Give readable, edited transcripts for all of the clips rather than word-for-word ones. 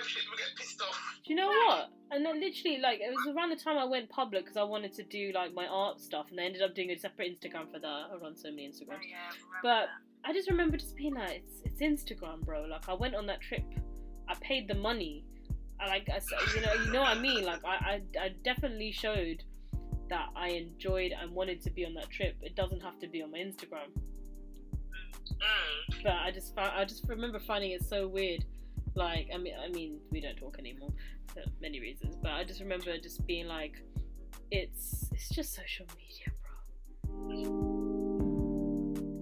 people get pissed off. Do you know what? And then literally, like, it was around the time I went public because I wanted to do, like, my art stuff, and I ended up doing a separate Instagram for that. I run so many Instagrams. Oh, yeah, but I just remember just being like, it's Instagram, bro. Like, I went on that trip. I paid the money. You know what I mean? Like, I definitely showed that I enjoyed and wanted to be on that trip. It doesn't have to be on my Instagram. But I just remember finding it so weird. Like, I mean, we don't talk anymore for many reasons, but I just remember just being like, it's just social media, bro.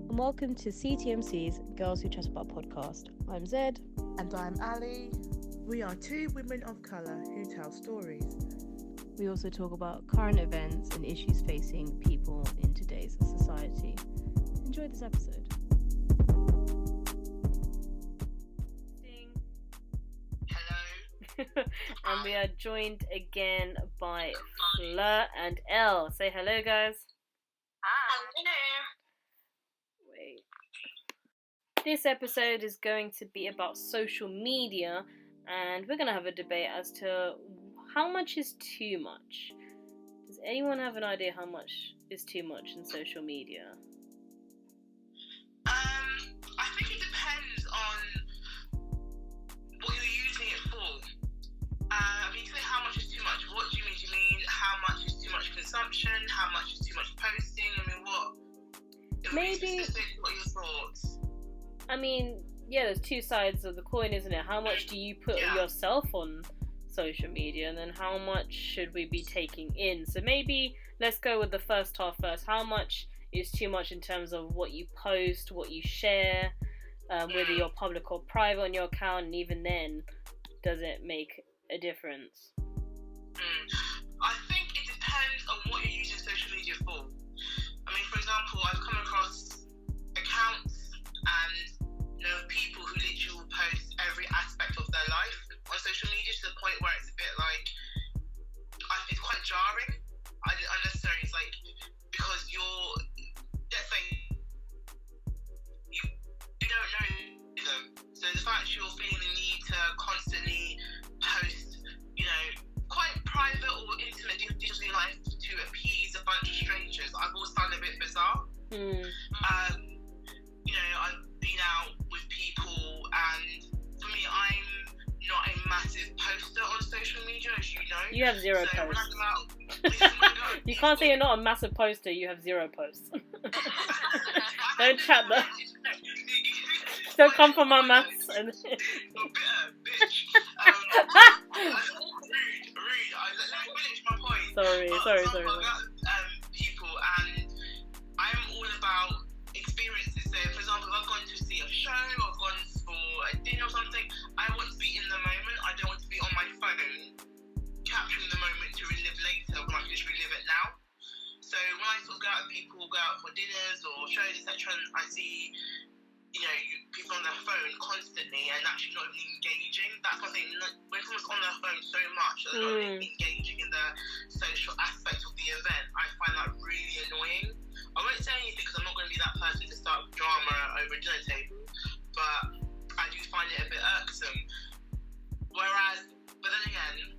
And welcome to CTMC's Girls Who Chat About podcast. I'm Zed. And I'm Ali. We are two women of colour who tell stories. We also talk about current events and issues facing people in today's society. Enjoy this episode. And we are joined again by Fleur and Elle. Say hello, guys. Hi. Wait. This episode is going to be about social media, and we're going to have a debate as to how much is too much. Does anyone have an idea how much is too much in social media? I think it depends on what you're using it for. I mean, say how much is too much. What do you mean? Do you mean how much is too much consumption? How much is too much posting? I mean, what? Maybe. What are your thoughts? I mean, yeah, there's two sides of the coin, isn't it? How much do you put yourself on social media, and then how much should we be taking in? So maybe let's go with the first half first. How much is too much in terms of what you post, what you share, whether you're public or private on your account, and even then, does it make a difference? I think it depends on what you're using social media for. I mean, for example, I've come across accounts and people who literally will post every aspect of their life on social media to the point where it's a bit like, it's quite jarring. Unnecessary. It's like, because let's say you don't know them, so the fact you're feeling the need to constantly post, quite private or intimate details in your life to appease a bunch of strangers, I've always found it a bit bizarre. I've been out with people, and for me, I'm not a massive poster on social media, as you know. You have zero so posts. You People, can't say you're not a massive poster, you have zero posts. Don't chat that. Don't come for my maths. And... Bitter, bitch. Rude. Let me finish my point. Sorry. People, and I'm all about experiences. So, for example, if I've gone to see a show, or I've gone for a dinner or something, I want to be in the moment. I don't want to be on my phone capturing the moment to relive later when I can just relive it now. So when I sort of go out with people, go out for dinners or shows, etc., and I see people on their phone constantly and actually not even engaging. That's one thing. When someone's on their phone so much, they're not even engaging in the social aspect of the event, I find that really annoying. I won't say anything because I'm not going to be that person to start drama over a dinner table, but I do find it a bit irksome. But then again,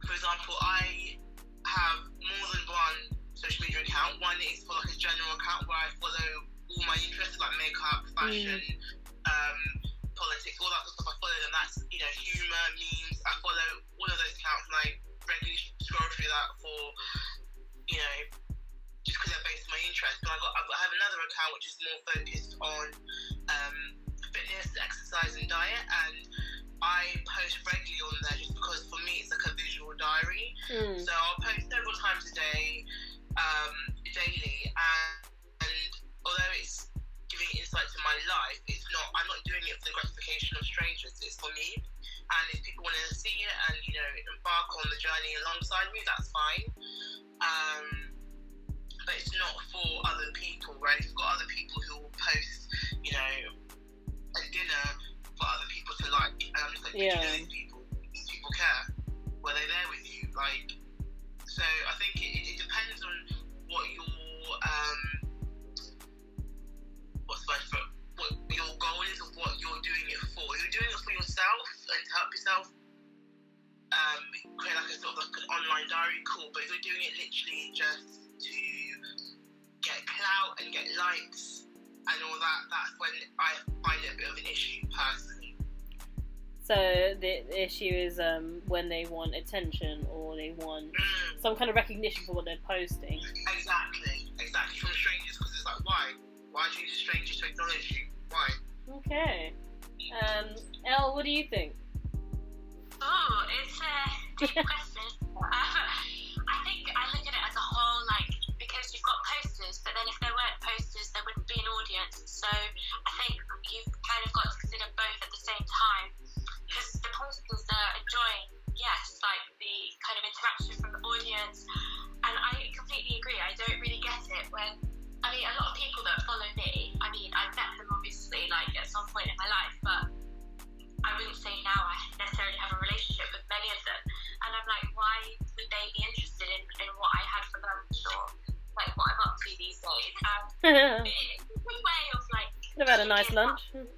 for example, I have more than one social media account. One is for like a general account where I follow all my interests like makeup, fashion, politics, all that sort of stuff. I follow them. That's humour, memes. I follow all of those accounts, and I regularly scroll through that for just because they're based on my interest. But I have another account which is more focused on fitness, exercise, and diet, and I post regularly on there just because for me it's like a visual diary. So I'll post several times a day, daily, and although it's giving insight to my life, I'm not doing it for the gratification of strangers. It's for me, and if people want to see it and embark on the journey alongside me, that's fine. But it's not for other people, right? You've got other people who will post, a dinner for other people to like, and I'm just like, these people care. Were they there with you? Like, so I think it depends on what your what your goal is, of what you're doing it for. If you're doing it for yourself, learn to help yourself. Create like a sort of like an online diary, cool. But if you're doing it literally just to get clout and get likes and all that, that's when I find it a bit of an issue personally. So the issue is when they want attention or they want some kind of recognition for what they're posting. Exactly from strangers, because it's like, why do you need strangers to acknowledge you? Why? Okay. Elle, what do you think? Oh, it's a deep question. I think I look at it as a whole, like, because you've got posters, but then if there weren't posters, there wouldn't be an audience. So I think you've kind of got to consider both at the same time. Because the posters are enjoying, yes, like the kind of interaction from the audience. And I completely agree. I don't really get it when, I mean, a lot of people that follow me, I mean, I've met them obviously, like, at some point in my life, but I wouldn't say now I necessarily have a relationship with many of them. And I'm like, why would they be interested in what I had for lunch or, like, what I'm up to these days? It's a good way of, like, Could have had a nice lunch. And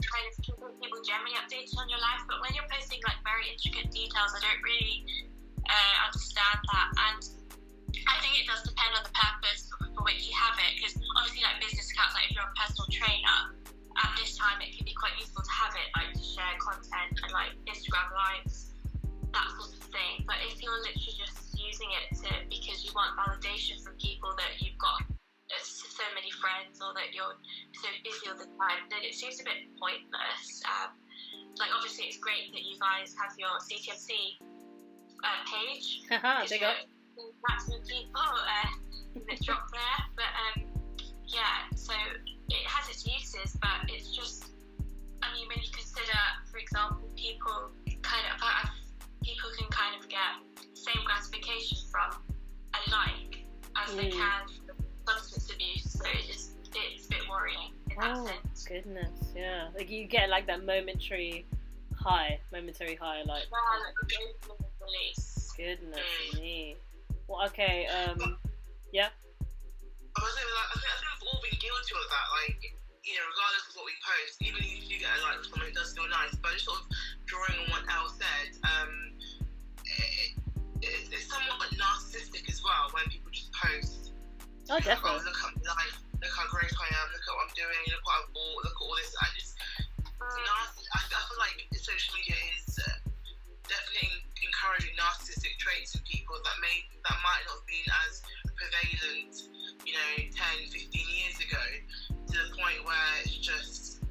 kind of keeping people generally updated on your life. But when you're posting, like, very intricate details, I don't really understand that. And I think it does depend on the purpose for which you have it, because obviously, like, business accounts, like if you're a personal trainer, at this time it can be quite useful to have it, like, to share content and, like, Instagram lives, that sort of thing. But if you're literally just using it because you want validation from people that you've got so many friends or that you're so busy all the time, then it seems a bit pointless. Like, obviously it's great that you guys have your CTMC page. Haha, big up. Maximum people that drop there, but yeah, so it has its uses, but it's just, I mean, when you consider, for example, people can kind of get same gratification from a like as they can from substance abuse, so it's a bit worrying in that sense. Goodness, yeah, like you get like that momentary high, like like a dopamine release. Goodness me. Well, okay, yeah. I think we've all been guilty of that, like, you know, regardless of what we post, even if you get a like from it, it does feel nice, but just sort of drawing on what Elle said, it's somewhat narcissistic as well when people just post. Oh, definitely. Like, oh, look at my life, look how great I am, look at what I'm doing, look what I've bought, look at all this. I feel like social media is definitely encouraging narcissistic traits in people that might not have been as prevalent, you know, 10, 15 years ago, to the point where it's just,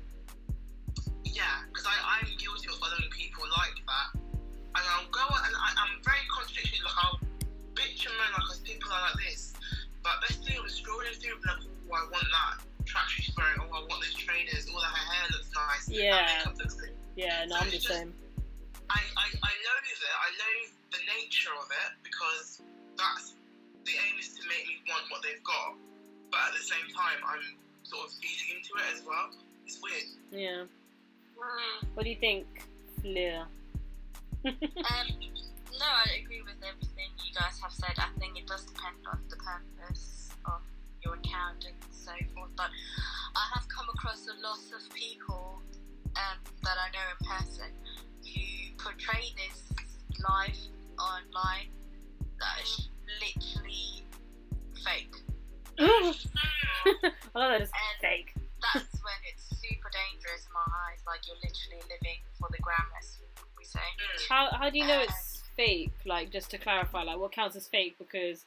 yeah, because I'm guilty of following people like that, and I'll go on, and I'm very contradictory, like, I'll bitch and moan because people are like this, but best thing was scrolling through, like, oh, I want that tracksuit wearing, oh, I want those trainers, all that, her hair looks nice, yeah, her makeup looks good. Yeah, no, so I'm the same. I loathe it, I loathe the nature of it, because that's, the aim is to make me want what they've got, but at the same time, I'm sort of feeding into it as well. It's weird. Yeah. What do you think, Fleur? No, I agree with everything you guys have said. I think it does depend on the purpose of your account and so forth, but I have come across a lot of people that I know in person who portray this life online that is literally fake. I love that it's fake. That's when it's super dangerous in my eyes. Like, you're literally living for the gram, as we say. How do you know it's fake? Like, just to clarify, like, what counts as fake? Because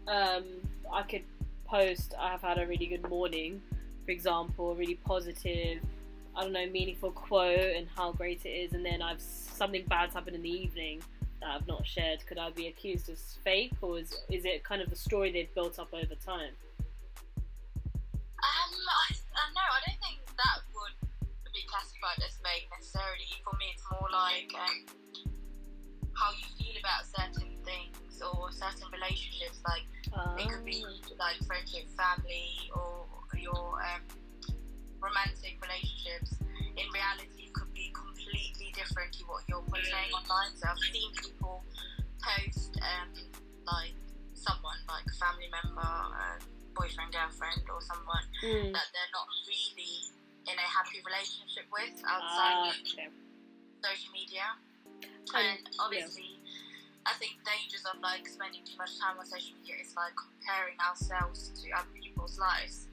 I could post, I have had a really good morning, for example, really positive, I don't know, meaningful quote and how great it is, and then something bad's happened in the evening that I've not shared. Could I be accused as fake, or is it kind of the story they've built up over time? No, I don't think that would be classified as fake necessarily. For me, it's more like how you feel about certain things or certain relationships. Like, it could be like friendship, family, or your romantic relationships. In reality, it could be completely different to what you're portraying online. So I've seen people post like someone, like a family member, boyfriend, girlfriend, or someone that they're not really in a happy relationship with outside. Okay. So social media. And obviously, I think dangers of like spending too much time on social media is like comparing ourselves to other people's lives,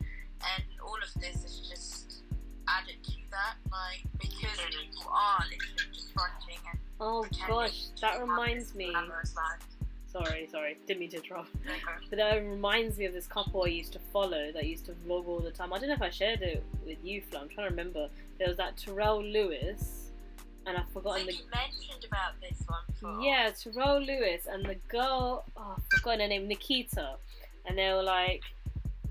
and all of this is just added to that, like, because people are literally just fronting and that reminds me. Sorry, didn't mean to interrupt. But that reminds me of this couple I used to follow that used to vlog all the time. I don't know if I shared it with you, Flo. I'm trying to remember. There was that Terrell Lewis, and I've forgotten you mentioned about this one before. Yeah, Terrell Lewis and the girl, I've forgotten her name, Nikita. And they were like,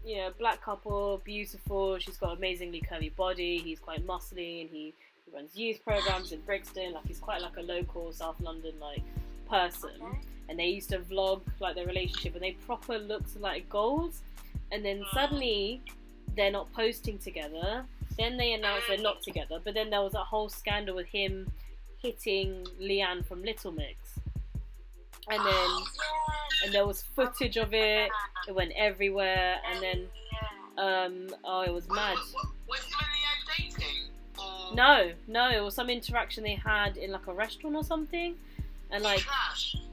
you know, black couple, beautiful. She's got amazingly curvy body. He's quite muscly, and he runs youth programs in Brixton. Like, he's quite like a local South London like person. Okay. And they used to vlog like their relationship, and they proper looked like goals. And then suddenly they're not posting together. Then they announced they're not together. But then there was a whole scandal with him hitting Leanne from Little Mix. And then and there was footage of it. It went everywhere. And then it was mad. Was him and Leanne dating? Or... No, it was some interaction they had in like a restaurant or something. And like,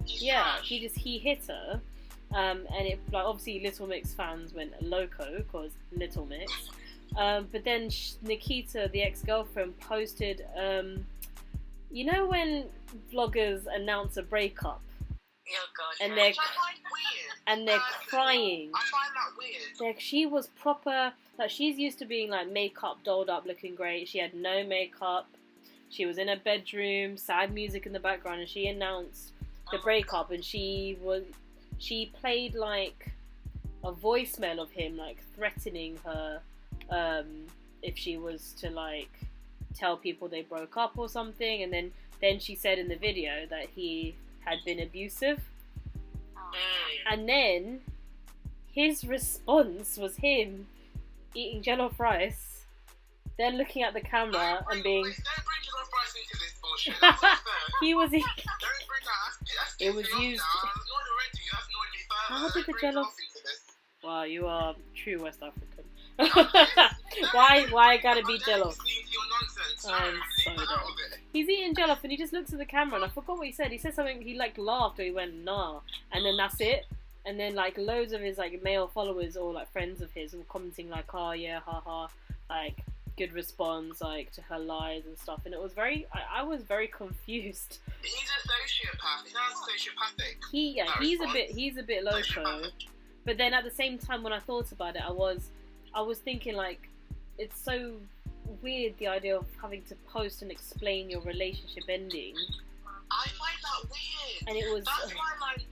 he hit her, and it like obviously Little Mix fans went loco because Little Mix, but then Nikita, the ex-girlfriend, posted, you know when vloggers announce a breakup, and they're crying. I find that weird. She was proper, like, she's used to being like makeup, dolled up, looking great. She had no makeup. She was in her bedroom, sad music in the background, and she announced the breakup. And she played like a voicemail of him, like threatening her if she was to like tell people they broke up or something. And then she said in the video that he had been abusive. And then his response was him eating jollof rice, then looking at the camera and being... Don't bring jollof rice into this bullshit. That's not fair. He was... Don't bring that. It was used... How did the jollof... Wow, you are true West African. Why gotta be jollof? I'm so dead. He's eating jollof and he just looks at the camera, and I forgot what he said. He said something, he like laughed or he went, nah. And then that's it. And then like loads of his like male followers or like friends of his were commenting like, oh yeah, haha, like... good response like to her lies and stuff, and it was very I was very confused. He's a sociopath. He's not sociopathic. He's a bit loco. But then at the same time, when I thought about it, I was thinking like, it's so weird, the idea of having to post and explain your relationship ending. I find that weird. And it was that's why like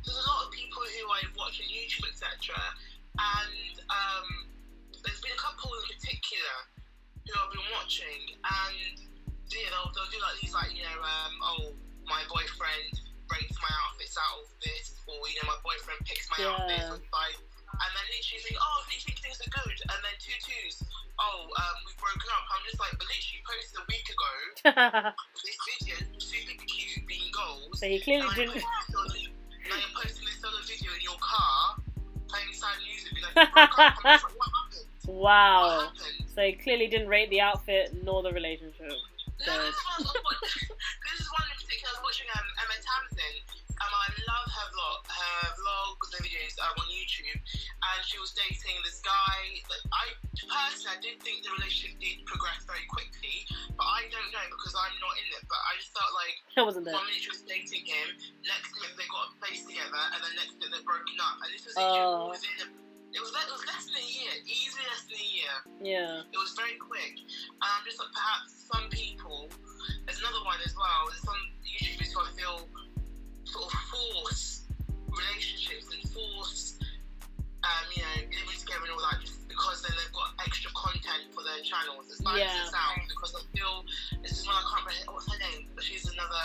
there's a lot of people who I watch on YouTube, etc. And there's been a couple in particular who I've been watching, and they'll do like these, like, you know, my boyfriend breaks my outfits out of this, or, you know, my boyfriend picks my outfits, and then literally think, oh, literally things are good, and then tutus, we've broken up. I'm just like, but literally posted a week ago this video, super cute, being goals. So he clearly didn't. Now you're posting this other video in your car, playing sad music, like, you broke up. I'm just like, what happened? Wow. So he clearly didn't rate the outfit nor the relationship. No, this is one in particular. I was watching Emma Tamsin. I love her vlogs and videos on YouTube, and she was dating this guy that I did think the relationship did progress very quickly, but I don't know because I'm not in it. But I just felt like I wasn't there. 1 minute she was dating him, next minute they got a place together, and then next minute they're broken up. And this was it was less than a year, easily less than a year. Yeah. It was very quick. Just like perhaps some people, there's another one as well, there's some YouTubers who I feel sort of force relationships and force, you know, living together and all that, just because then they've got extra content for their channels. It's like it sounds, because I feel, this is one I can't remember, what's her name, but she's another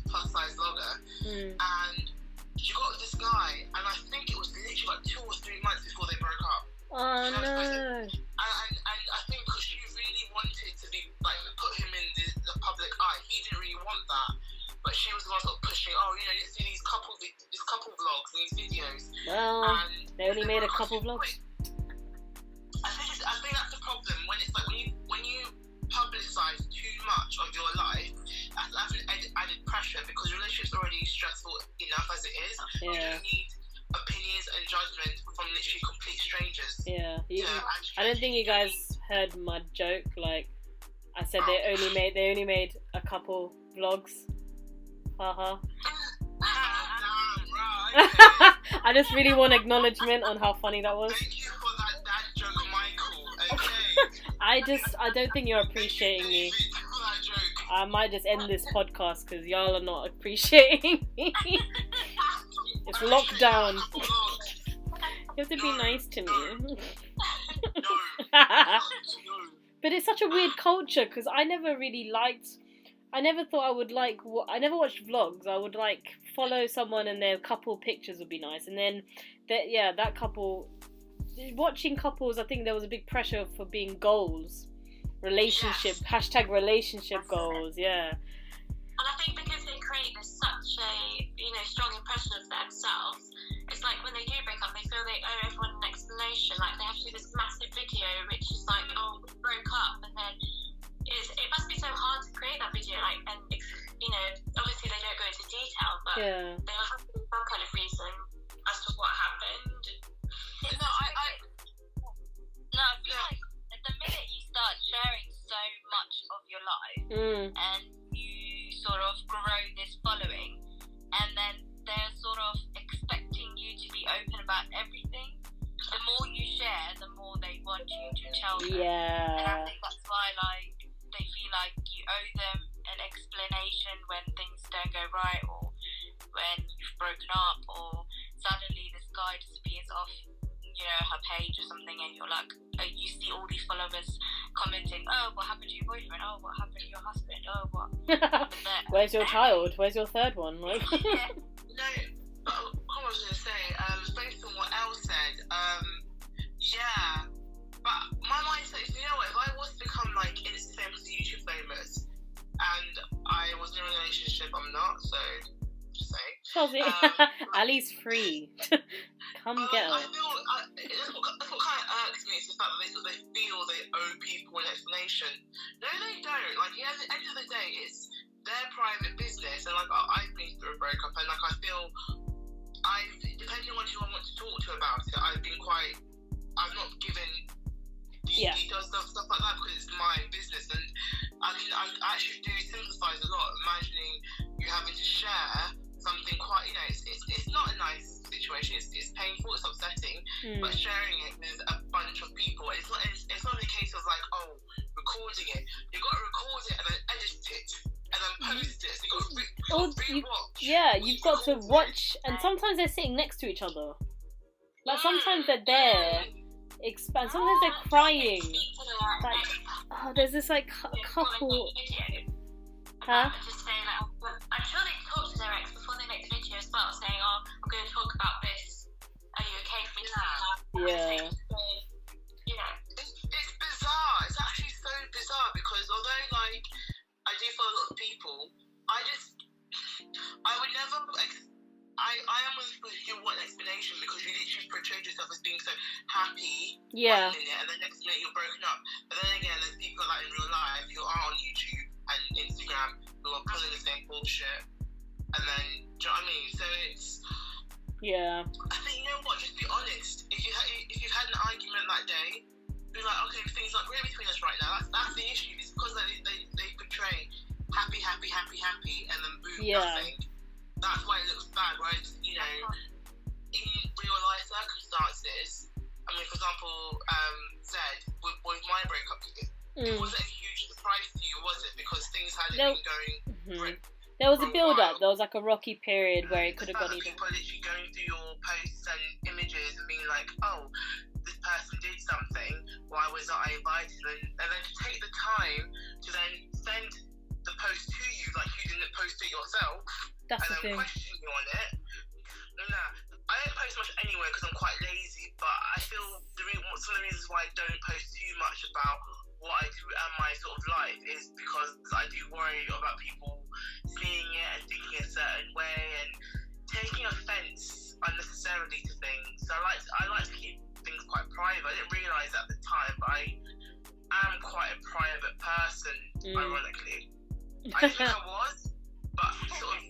plus size vlogger, and she got with this guy, and I think it was literally like 2 or 3 months before they broke up. Oh no! And I think because she really wanted to be like put him in the public eye, he didn't really want that. But she was the one sort of pushing. Oh, you know, let's do these couple vlogs and these videos. Well, they only made a couple vlogs. I think that's the problem when it's like when you publicise too much much of your life, that's added pressure because relationship's already stressful enough as it is. Yeah. You don't need opinions and judgment from literally complete strangers. Yeah. I don't think you guys heard my joke. Like, I said they only made a couple vlogs. Haha. Right. I just really want acknowledgement on how funny that was. Thank you for that dad joke, Michael. Okay. I don't think you're appreciating me. Thank you for that joke. I might just end this podcast because y'all are not appreciating me. It's lockdown. You have to be nice to me. No. But it's such a weird culture because I never thought I would like. I never watched vlogs. I would like follow someone and their couple pictures would be nice, and then that couple. Watching couples, I think there was a big pressure for being goals, relationship #relationship goals. Yeah. And I think because they create such a strong impression of themselves, it's like when they do break up, they feel they owe everyone an explanation. Like they have to do this massive video, which is like, oh, we broke up, and then it must be so hard to create that video. Like, and obviously they don't go into detail, but there must have been some kind of reason as to what happened. I feel like the minute you start sharing so much of your life and you sort of grow this following, and then they're sort of expecting you to be open about everything, the more you share, the more they want you to tell them. Yeah. And I think that's why they feel like you owe them an explanation when things don't go right, or when you've broken up, or suddenly this guy disappears off her page or something, and you're like, you see all these followers commenting, oh, what happened to your boyfriend? Oh, what happened to your husband? Oh, what happened there? Where's your child? Where's your third one? Like, Yeah. No, I was going to say, based on what Elle said, yeah, but my mindset is, you know what, if I was to become like Instagram YouTube famous, and I was in a relationship, I'm not, so just saying. Chelsea, Ali's free. Come get her. I feel that's what kind of irks me is the fact that they feel they owe people an explanation. No, they don't. Like, at the end of the day, it's their private business, and like I've been through a breakup, and like I feel depending on who I want to talk to about it, I've not given details stuff like that because it's my business, and I actually do sympathise a lot imagining you having to share something quite, it's not a nice situation, it's painful, it's upsetting, but sharing it with a bunch of people, it's not a case of like, oh, recording it, you've got to record it and then edit it and then post it, so you've got to you've got to watch, and sometimes they're sitting next to each other, like sometimes they're there, sometimes they're crying, like, there's this like couple, huh? Just saying, like, I'm sure they talk to their ex before they make the video as well, saying, oh, I'm going to talk about this. Are you okay for me to do that? Yeah. It's bizarre. It's actually so bizarre because although, like, I do follow a lot of people, I would never, I am with people who do want explanation because you literally portrayed yourself as being so happy one minute and the next minute you're broken up. But then again, there's people like in real life who are on YouTube and Instagram who are pulling the same bullshit, and then, do you know what I mean? So it's, I think, you know what, just be honest. If you've had an argument that day, be like, okay, things aren't great between us right now. That's the issue. It's because they portray happy, and then boom, nothing. That's why it looks bad, right? In real life circumstances, I mean, for example, Zed, with my breakup, it wasn't a huge surprise to you, was it? Because things hadn't been going. There was a build-up. There was like a rocky period where it could have gone either. People are literally going through your posts and images and being like, oh, this person did something. Why was I invited? And then to take the time to then send the post to you like you didn't post it yourself, That's and the then thing. question you on it. I don't post much anyway because I'm quite lazy, but I feel some of the reasons why I don't post too much about what I do and my sort of life is because I do worry about people seeing it and thinking a certain way and taking offence unnecessarily to things. So I like to keep things quite private. I didn't realise at the time, but I am quite a private person, ironically. I think I was, but sort of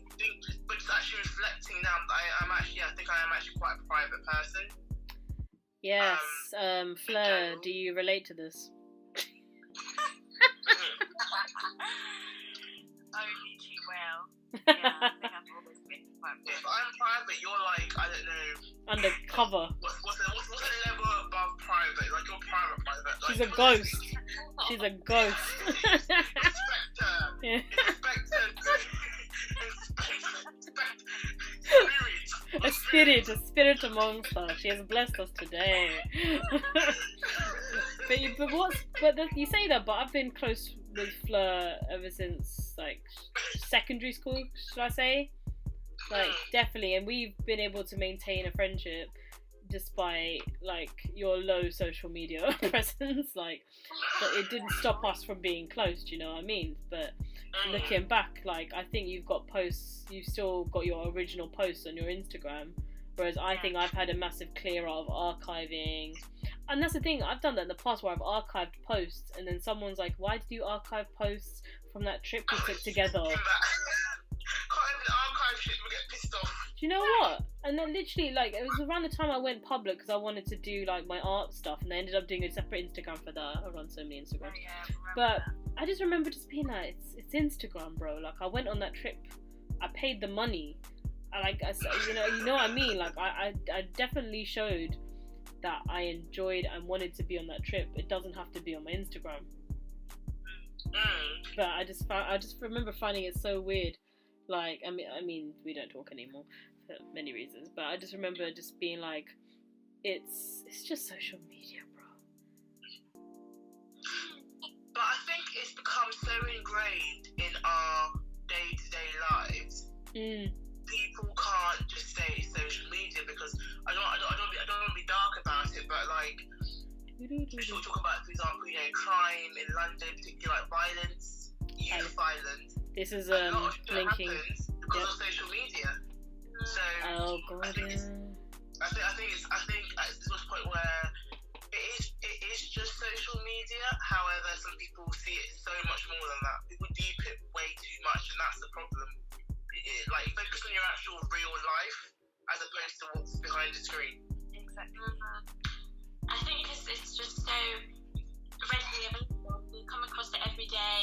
but just actually reflecting now, I think I am actually quite a private person. Yes, Fleur, do you relate to this? Only too well. Yeah, I think I've always been quite private. If I'm private, you're like, I don't know. Undercover. What's the level above private? Like, you're private. Like, She's a ghost. She's a ghost. Inspector. Yeah. A spirit amongst us. She has blessed us today. But you say that, but I've been close with Fleur ever since like secondary school, should I say? Like definitely, and we've been able to maintain a friendship despite like your low social media presence. Like, but it didn't stop us from being close. Do you know what I mean? But looking back, like I think you've still got your original posts on your Instagram, whereas I think I've had a massive clear out of archiving. And that's the thing, I've done that in the past where I've archived posts and then someone's like, why did you archive posts from that trip we took together? Can't even archive shit, we get pissed off. Do you know what? And then literally, like, it was around the time I went public because I wanted to do like my art stuff, and I ended up doing a separate Instagram for that. I run so many Instagrams. But I just remember just being like, it's Instagram, bro. Like, I went on that trip, I paid the money. You know what I mean? Like, I definitely showed that I enjoyed and wanted to be on that trip. It doesn't have to be on my Instagram. But I just remember finding it so weird. Like, I mean, we don't talk anymore for many reasons. But I just remember just being like, it's just social media, bro. But I think it's become so ingrained in our day-to-day lives. People can't just say social media because I don't want to be dark about it, but like people talk about, for example, crime in London, particularly like violence, youth violence. This is a lot of linking happens because of social media. So I think it's to a point where it is just social media. However, some people see it so much more than that. People deep it way too much, and that's the problem. Like, focus on your actual real life as opposed to what's behind the screen. Exactly. I think it's just so readily available. You come across it every day,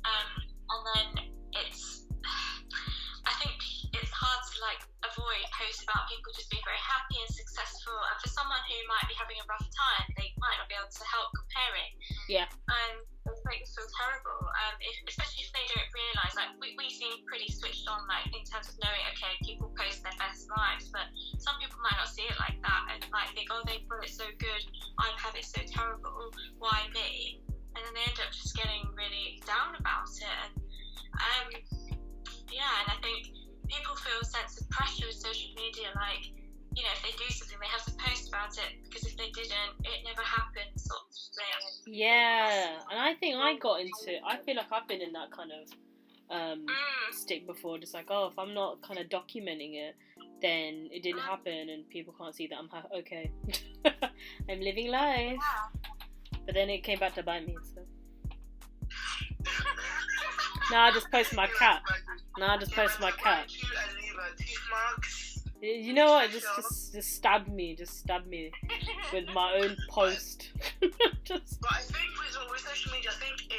and then I think it's hard to like avoid posts about people just being very happy and successful. And for someone who might be having a rough time, they might not be able to help comparing. Yeah. And it makes them feel terrible. Especially if they don't realise, like we seem pretty switched on, like in terms of knowing, okay, people post their best lives, but some people might not see it like that and like think, oh, they've got it so good, I have it so terrible, why me? And then they end up just getting really down about it. And and I think people feel a sense of pressure with social media, like, if they do something, they have to post about it, because if they didn't, it never happened, sort of thing. Yeah, and I think I feel like I've been in that kind of stick before, just like, oh, if I'm not kind of documenting it, then it didn't happen, and people can't see that I'm okay. I'm living life. Yeah. But then it came back to bite me, so. Now I just post my cat. You know what? Just stab me. Just stab me with my own post. But I think with social media, I think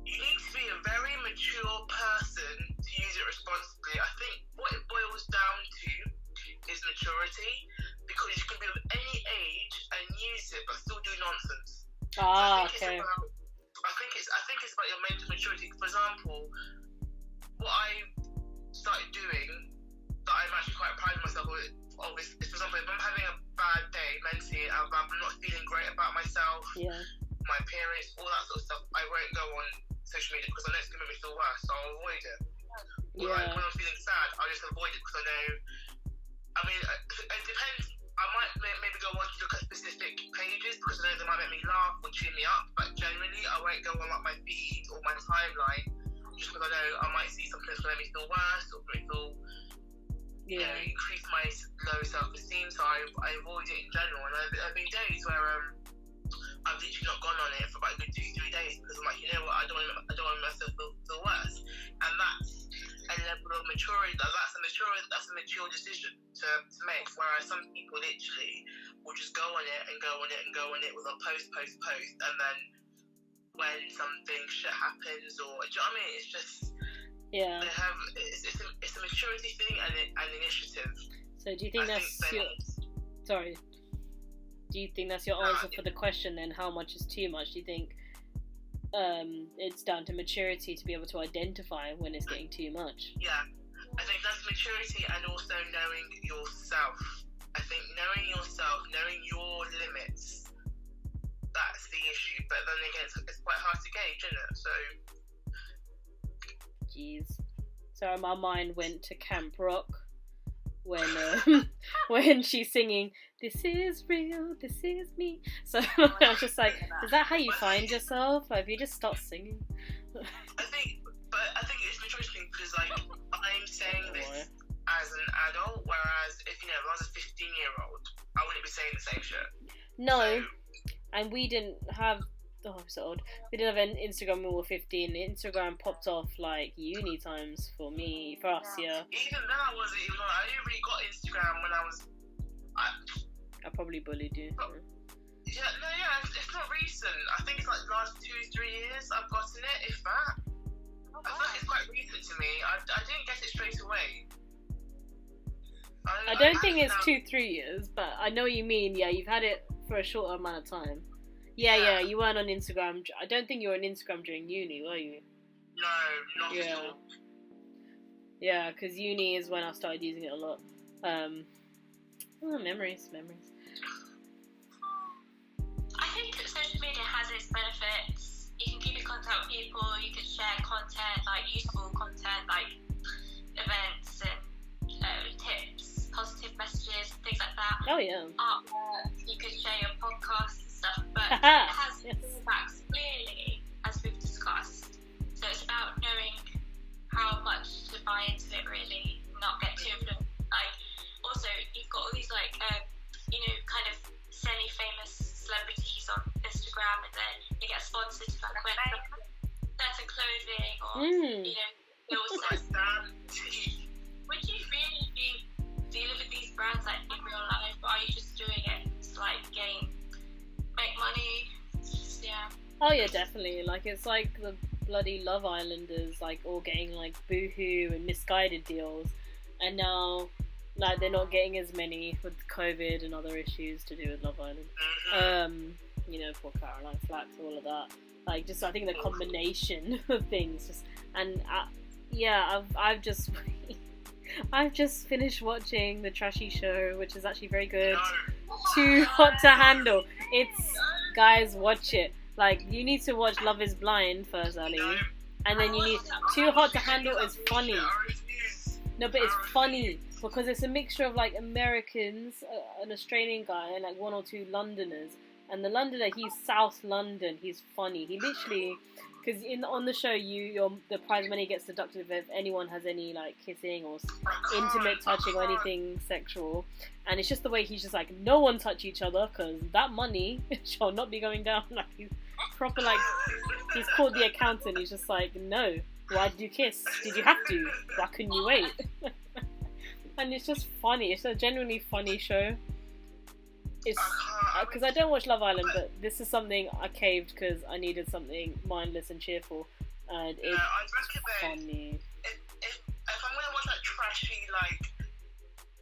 you need to be a very mature person to use it responsibly. I think what it boils down to is maturity, because you can be of any age and use it but still do nonsense. Okay. I think it's about your mental maturity. For example, what I started doing that I'm actually quite proud of myself of is, for example, if I'm having a bad day mentally, I'm not feeling great about myself, my appearance, all that sort of stuff, I won't go on social media because I know it's going to make me feel worse, so I'll avoid it. Or like, when I'm feeling sad, I'll just avoid it because I know, it depends. I might maybe go on to look at specific pages because I know they might make me laugh or cheer me up, but generally I won't go on like my feed or my timeline just because I know I might see something that's going to make me feel worse or make me feel, increase my low self-esteem, so I avoid it in general. And I've been days where I've literally not gone on it for about a good 2-3 days because I'm like, you know what, I don't want myself to feel post, and then when something shit happens, or do you know what I mean? It's just it's a maturity thing and an initiative. So do you think do you think that's your answer for the question then? How much is too much? Do you think it's down to maturity to be able to identify when it's getting too much? Yeah, I think that's maturity, and also knowing yourself. I think knowing yourself, knowing your limits, that's the issue. But then again, it's quite hard to gauge, isn't it? So, jeez. So my mind went to Camp Rock when when she's singing "This is real, this is me." So I was just like, is that how you find yourself? Like, if you just start singing? I think it's an interesting because like I'm saying this as an adult, whereas if I was a 15-year-old, I wouldn't be saying the same shit. No, so, and we didn't have. Oh, I'm so old. We didn't have an Instagram when we were 15. Instagram popped off like uni times for us, yeah. Even then, I wasn't even. I only really got Instagram when I was. I probably bullied you. It's not recent. I think it's like the last 2-3 years I've gotten it, if that. I feel like it's quite recent to me. I didn't get it straight away. I don't think it's 2-3 years, but I know what you mean. Yeah, you've had it for a short amount of time. Yeah, you weren't on Instagram. I don't think you were on Instagram during uni, were you? No, not at all. Yeah, because uni is when I started using it a lot. Memories. I think that social media has its benefits. You can keep in contact with people, you can share content, like useful content, like events and tips, positive messages, things like that. Oh, yeah. Artwork, you can share your podcasts and stuff, but it has drawbacks, clearly, as we've discussed. So it's about knowing how much to buy into it, really, not get too influenced. Like, also, you've got all these, like, kind of semi-famous celebrities on Instagram, and then they get sponsored to, like, wear certain clothing, or, they also... Would you really be dealing with these brands, like, in real life, or are you just doing it to, like, make money? Oh, yeah, definitely. Like, it's like the bloody Love Islanders, like, all getting, like, boohoo and misguided deals, and now... like, they're not getting as many with COVID and other issues to do with Love Island. For Caroline Flack, all of that. Like, just, I think the combination of things just, and, I've just finished watching the trashy show, which is actually very good. Too Hot to Handle. Guys, watch it. Like, you need to watch Love is Blind first, Ali. And then you need, Too Hot to Handle is funny. No, but it's funny. Because it's a mixture of, like, Americans, an Australian guy, and, like, 1 or 2 Londoners. And the Londoner, he's South London. He's funny. He literally... because on the show, the prize money gets deducted if anyone has any, like, kissing or intimate touching or anything sexual. And it's just the way he's just like, no one touch each other, because that money shall not be going down. Like, he's proper, like... he's called the accountant. He's just like, no. Why did you kiss? Did you have to? Why couldn't you wait? And it's just funny. It's a genuinely funny show. It's because I don't watch Love Island, but this is something I caved because I needed something mindless and cheerful, and it's funny. If I'm gonna watch like trashy like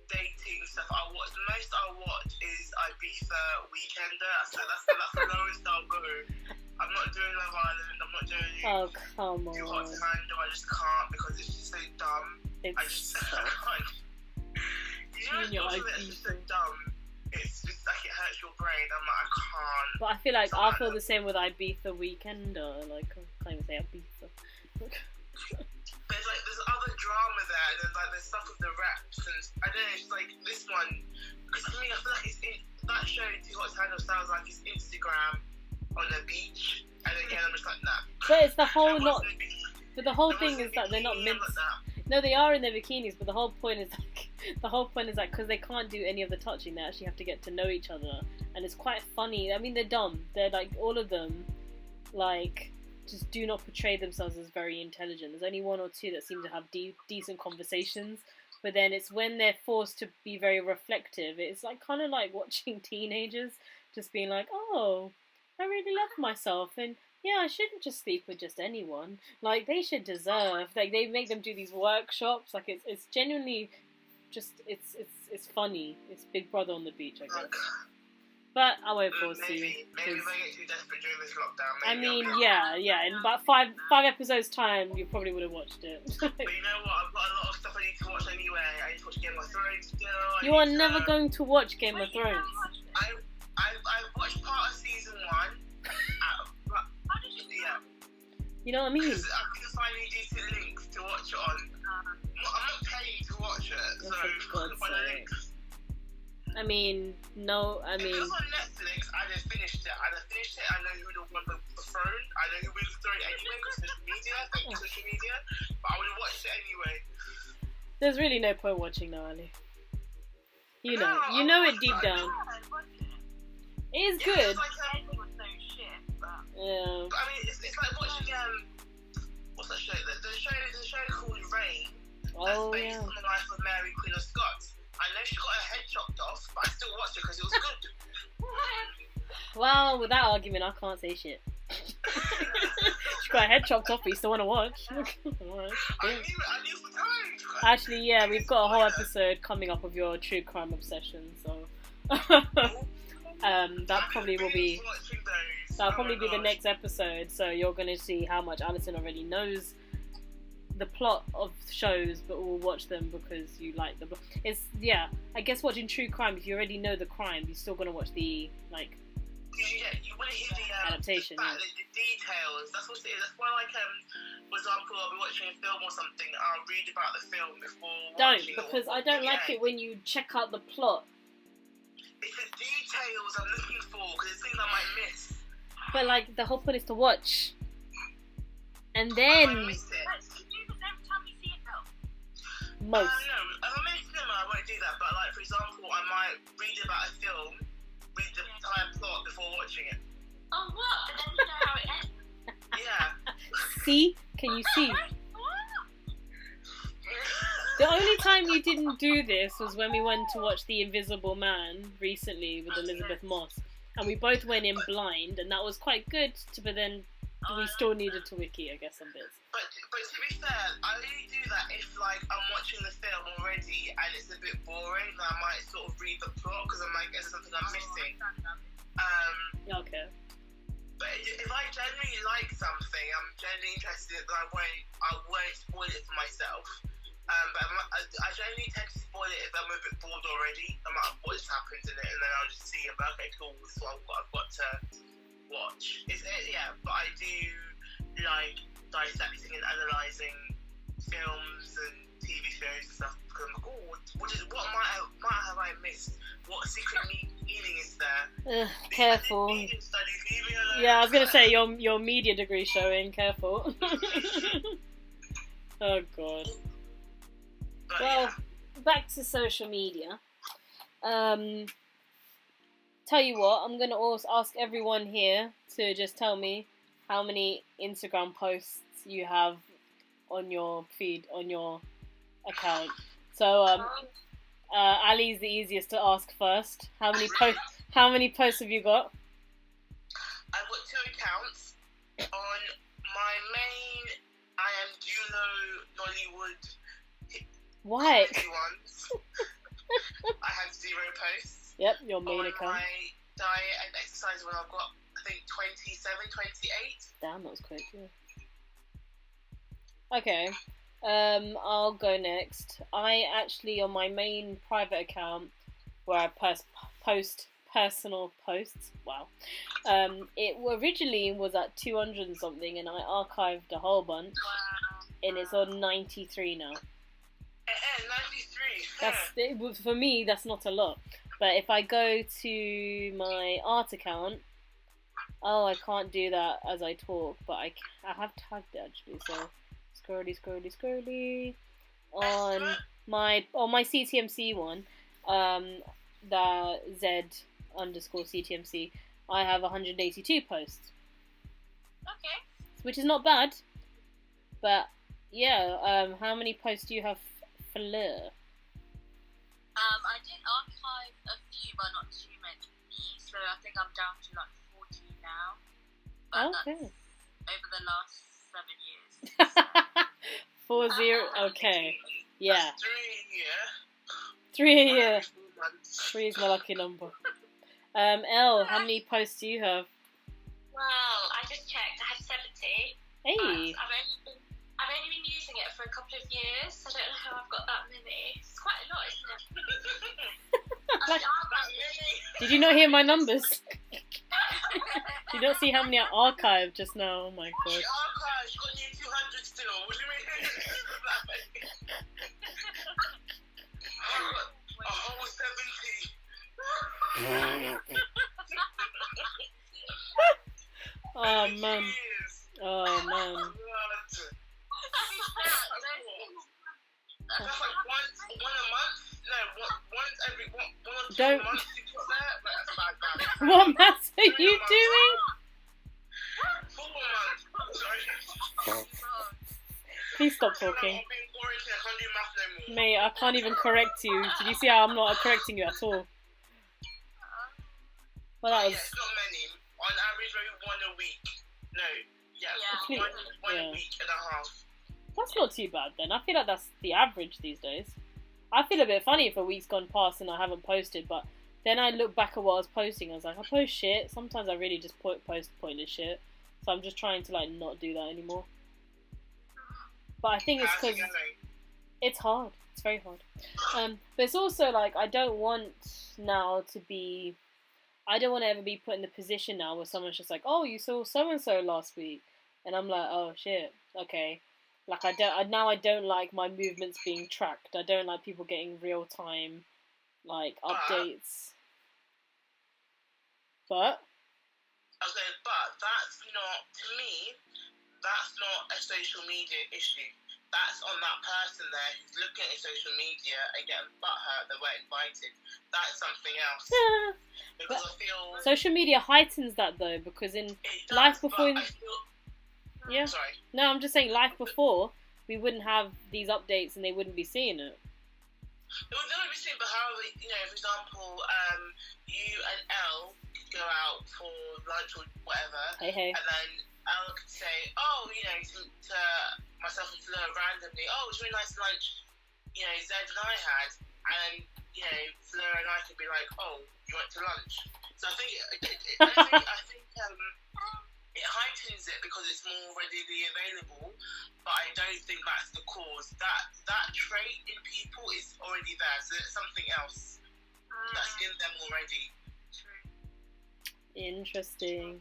dating stuff, the most I'll watch is Ibiza Weekender. So that's the lowest I'll go. I'm not doing Love Island. I'm not doing. Oh, come on. Too Hot to Handle. I just can't because it's just so dumb. I can't. It's just so dumb. It's just like it hurts your brain. I'm like, I can't. But I feel like I feel the same with Ibiza Weekender. Like, I can't even say Ibiza. There's other drama there, and then like there's stuff with the raps, and I don't know. It's like this one because to me I feel like that show Too Hot to Handle sounds like it's Instagram on the beach, and again I'm just like nah. But it's the whole not. But the whole thing is that they're not meant. No, they are in their bikinis, but the whole point is like, because they can't do any of the touching, they actually have to get to know each other, and it's quite funny. I mean, they're dumb. They're like, all of them, like, just do not portray themselves as very intelligent. There's only 1 or 2 that seem to have decent conversations, but then it's when they're forced to be very reflective. It's like kind of like watching teenagers just being like, oh, I really love myself, and yeah, I shouldn't just sleep with just anyone. Like, they should deserve. Like, they make them do these workshops. Like, it's genuinely just it's funny. It's Big Brother on the beach, I guess. But I won't force you. Maybe if I get too desperate during this lockdown. I Maybe mean, yeah. In about five episodes time, you probably would have watched it. But you know what? I've got a lot of stuff I need to watch anyway. I need to watch Game of Thrones still. You are never going to watch Game of Thrones. I've watched part of season 1. How did you do that? You know what I mean? Because I couldn't find any decent links to watch it on. I'm not paying to watch it, so I couldn't find the links. I mean, no, I mean... If it was on Netflix, I'd have finished it. I know who would have won the throne. I know who wins the throne anyway, because social media. Thank you, social media. But I would have watched it anyway. There's really no point watching now, Ali. You know it deep down. It is good. It's like, Yeah. I mean, it's like watching, what's that show? The show called Rain. That's based on the life of Mary, Queen of Scots. I know she got her head chopped off, but I still watched it because it was good. Well, with that argument, I can't say shit. She got her head chopped off, but you still want to watch. Right. I knew for time. Actually, yeah, we've got a whole episode coming up of your true crime obsession, so that probably will be. That'll probably be the next episode. So you're gonna see how much Alison already knows the plot of shows, but will watch them because you like them. It's I guess watching true crime, if you already know the crime, you're still gonna watch the like. Yeah, you want to hear the adaptation. The details. That's what it is. That's why, like, for example, I'll be watching a film or something. I'll read about the film before. Don't, because I don't like it when you check out the plot. It's the details I'm looking for, because it's things I might miss. But like the whole point is to watch, and then. I miss it. Do you do this every time you see a film? Most. No, if I'm in cinema, I won't do that. But like, for example, I might read about a film, read the entire plot before watching it. Oh, what? But then you know how it ends. Yeah. See? Can you see? The only time you didn't do this was when we went to watch The Invisible Man recently with Elizabeth Moss. And we both went in blind, and that was quite good, but then we still needed to wiki, I guess, some bits. But to be fair, I only do that if, like, I'm watching the film already and it's a bit boring, then I might sort of read the plot, because I might get something I'm missing. Okay. But if I genuinely like something, I'm genuinely interested, then I won't spoil it for myself. But I generally tend to spoil it if I'm a bit bored already. I might have watched what happens in it, and then I'll just see it. But okay, cool, this is what I've got to watch. But I do like dissecting and analysing films and TV shows and stuff, because I'm like, what might have I missed? What secret meaning is there? Careful. Studies, leave me alone. Yeah, I was gonna say your media degree showing. Careful. Oh god. But, Well, back to social media. Tell you what, I'm gonna also ask everyone here to just tell me how many Instagram posts you have on your feed, on your account. So, Ali's the easiest to ask first. How many posts have you got? I've got 2 accounts. On my main, I am Dulo Nollywood. Why? Ones. I have 0 posts. Yep, your main on account. My diet and exercise one, I've got, I think, 27, 28. Damn, that was quick, yeah. Okay, I'll go next. I actually, on my main private account, where I post personal posts, wow, it originally was at 200 and something, and I archived a whole bunch, and it's on 93 now. 93. For me, that's not a lot. But if I go to my art account, I can't do that as I talk, but I have tagged it actually. So scrolly on my CTMC one, the Z_CTMC. I have 182 posts. Okay. Which is not bad, but yeah. How many posts do you have, Fleur? I did archive a few, but not too many, so I think I'm down to like 14 now. But Okay. that's over the last 7 years. 4-0. Okay. Yeah. That's 3 a 3 year. a year. 4 months. 3 is my lucky number. Elle, how many posts do you have? Well, I just checked. I have 70. Hey. I've only been using it for a couple of years. I don't know how I've got that many. It's quite a lot, isn't it? Like, did you not hear my numbers? Did you not see how many are archived just now? Oh my god. She archived. She got near 200 still. What do you mean? A whole 70. Oh man. Oh man. That's like one a month. No, once every one or two Don't- months you got there. But that's bad. What maths are you doing? 4 months. Sorry. Please stop I'm talking. being quarantined. I can't do math no more. Mate, I can't even correct you. Did you see how I'm not correcting you at all? Well, that Yeah, was... it's not many. On average, maybe one a week. No, yeah, Yeah. one Yeah. a week and a half. That's not too bad then. I feel like that's the average these days. I feel a bit funny if a week's gone past and I haven't posted, but then I look back at what I was posting. I was like, I post shit. Sometimes I really just post pointless shit. So I'm just trying to like not do that anymore. But I think it's How's it because going? it's hard. It's very hard. But it's also like I don't want now to be. I don't want to ever be put in the position now where someone's just like, oh, you saw so and so last week, and I'm like, oh shit, okay. Like I don't like my movements being tracked. I don't like people getting real time, like updates. But Okay, but that's not, to me, that's not a social media issue. That's on that person there who's looking at social media and getting butthurt they weren't invited. That's something else. Because I feel social media heightens that though, because in it does, life before, but I feel, yeah. sorry. No, I'm just saying life before we wouldn't have these updates and they wouldn't be seeing it. It would never be seen, but how, for example, you and Elle could go out for lunch or whatever, Hey. and then Elle could say, oh, to myself and Fleur randomly, oh, it was a really nice lunch, Zed and I had, and then, Fleur and I could be like, oh, you went to lunch. So I think, it heightens it because it's more readily available, but I don't think that's the cause. That trait in people is already there, so it's something else that's in them already. Interesting.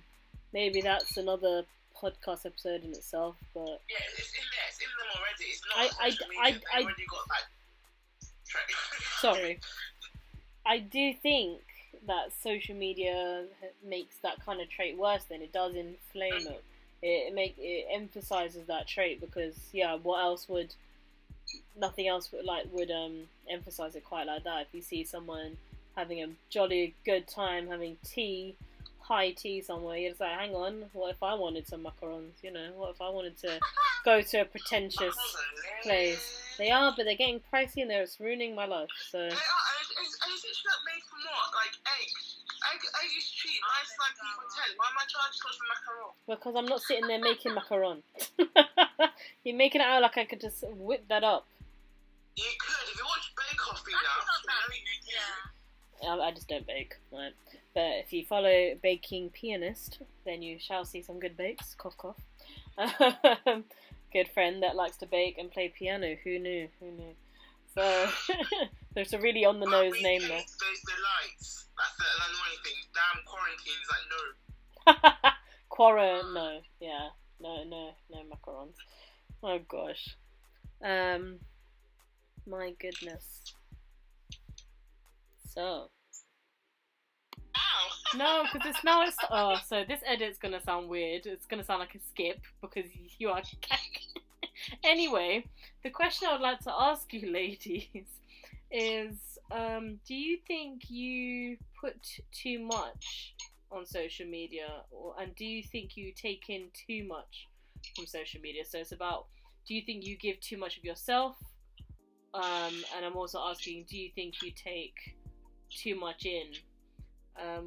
Maybe that's another podcast episode in itself, but Yeah, it's in there. It's in them already. It's not social media. They've already got that trait. sorry. I do think that social media makes that kind of trait worse than it does inflame it. It emphasizes that trait because what else would nothing else would emphasize it quite like that. If you see someone having a jolly good time having high tea somewhere, you're just like, hang on, what if I wanted some macarons? What if I wanted to go to a pretentious place? They are, but they're getting pricey and it's ruining my life. So They are, and it's not made from what? Like eggs. Egg is cheap. Mine's like $10. Why am I charging so much for macaron? because I'm not sitting there making macaron. You're making it out like I could just whip that up. You could. If you watch Bake Off now, I just don't bake, right? But if you follow Baking Pianist, then you shall see some good bakes. Cough, cough. Good friend that likes to bake and play piano. Who knew? So, there's a really on the nose name there. Those delights. That's the annoying thing. Damn quarantine's like, no. No. Yeah. No macarons. Oh gosh. My goodness. So. Ow! No, because so this edit's gonna sound weird. It's gonna sound like a skip because you are. Anyway, the question I would like to ask you, ladies, is: do you think you put too much on social media, and do you think you take in too much from social media? So it's about: do you think you give too much of yourself? And I'm also asking: do you think you take too much in?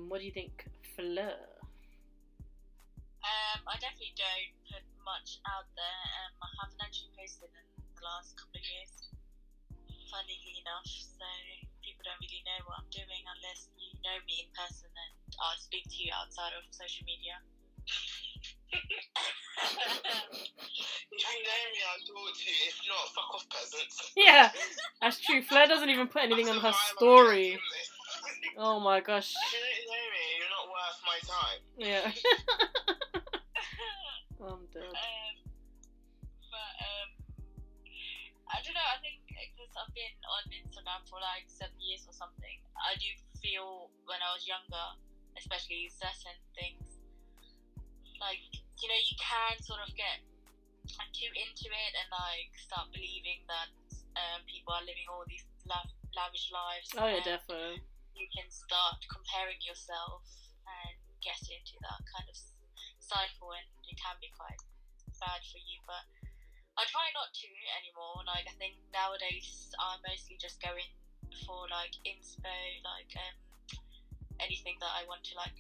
What do you think, Fleur? I definitely don't put much out there. I haven't actually posted in the last couple of years, funnily enough, so people don't really know what I'm doing unless you know me in person and I speak to you outside of social media. If you know me, I'll talk to you. If not, fuck off, peasants. Yeah, that's true. Flair doesn't even put anything on her story. Oh my gosh. If you don't know me, you're not worth my time. Yeah. I'm dead. I don't know, I think because I've been on Instagram for like 7 years or something, I do feel when I was younger, especially certain things, like, you know, you can sort of get too into it and like start believing that people are living all these lavish lives. Oh yeah, definitely. You can start comparing yourself and get into that kind of cycle, and it can be quite bad for you, but I try not to anymore. Like, I think nowadays I mostly just go in for like inspo, like anything that I want to like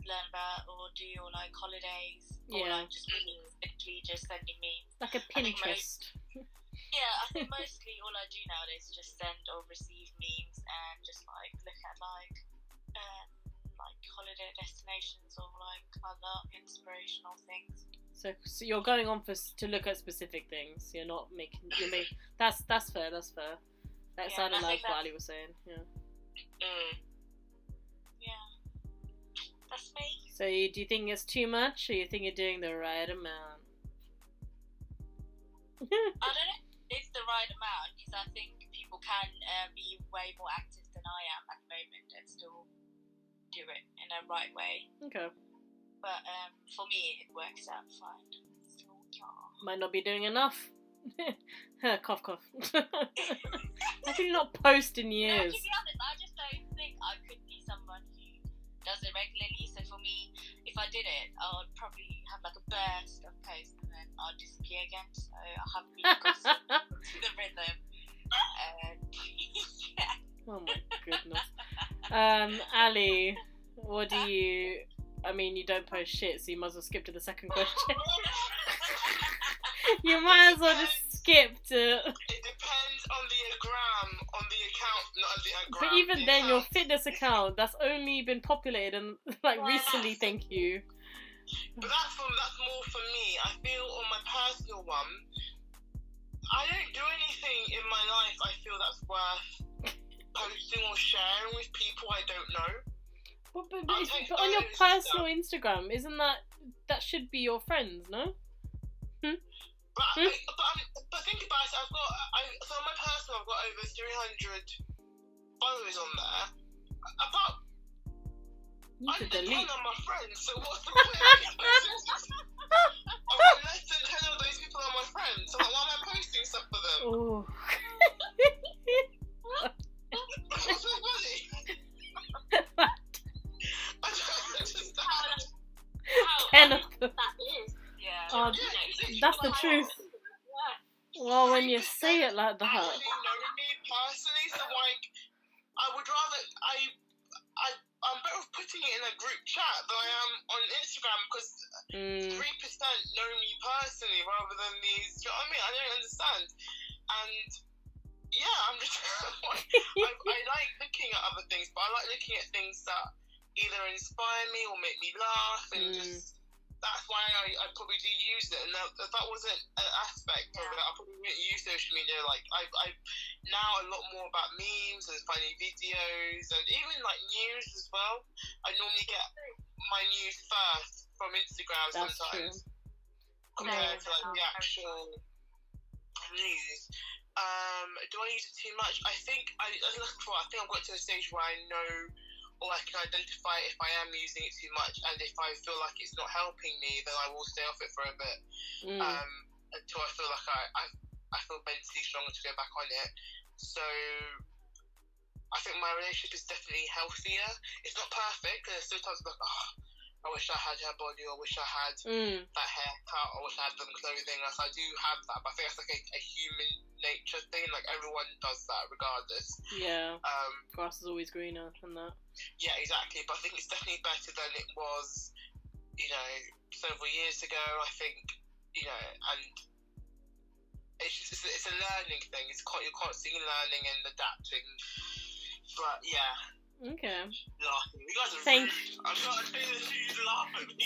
learn about or do, or like holidays, or like just really simply just sending me like a Pinterest. I think mostly all I do nowadays is just send or receive memes and just like look at like holiday destinations or like other inspirational things. So you're going on to look at specific things. You're not making. That's fair. That's fair. That sounded like what Ali was saying. Yeah. Yeah. That's me. So do you think it's too much, or you think you're doing the right amount? I don't know if it's the right amount, because I think people can be way more active than I am at the moment and still do it in a right way. Okay. But for me, it works out fine. So, might not be doing enough. Cough, cough. How can you not post in years? No, to be honest, I just don't think I could be someone who does it regularly. So for me, if I did it, I would probably have like a burst of posts and then I'll disappear again. So I haven't really got to the rhythm. Yeah. Oh my goodness. Ali, what do you... I mean, you don't post shit, so you might as well skip to the second question. You might as well just skip to... It depends on the account, not the account. But even then, your fitness account, that's only been populated and recently, thank you. But that's more for me. I feel on my personal one, I don't do anything in my life I feel that's worth posting or sharing with people I don't know. But on your personal Instagram, isn't that should be your friends, no? But think about it. So on my personal, I've got over 300 followers on there. Only 10 are my friends. So what's the point? I've got less than 10 of those people are my friends. So why am I posting stuff for them? Oh. What's so funny? I don't understand. 10 of them. That is. Oh, that's the truth. Well, when you say it like that. Actually know me personally, so like, I would rather I'm better off putting it in a group chat than I am on Instagram, because 3% know me personally rather than these. Do you know what I mean? I don't understand. And yeah, I'm just I like looking at other things, but I like looking at things that either inspire me or make me laugh, and just that's why I probably do use it. And if that wasn't an aspect of it, I probably wouldn't use social media. Like I now a lot more about memes and funny videos, and even like news as well. I normally get my news first from Instagram sometimes, compared to like the actual news. Do I use it too much? I think I've got to a stage where I know, or I can identify if I am using it too much, and if I feel like it's not helping me, then I will stay off it for a bit, until I feel like I feel mentally stronger to go back on it. So I think my relationship is definitely healthier. It's not perfect, because there's still times like, I wish I had her body, or I wish I had that haircut, or I wish I had them clothing. Like, I do have that, but I think that's like a human nature thing. Like, everyone does that regardless. Yeah. Grass is always greener than that. Yeah, exactly. But I think it's definitely better than it was, several years ago, I think, you know, and it's a learning thing. You're constantly learning and adapting. But yeah. Okay. Laughing. You guys are Thank rude. I'm not saying that you laugh at me.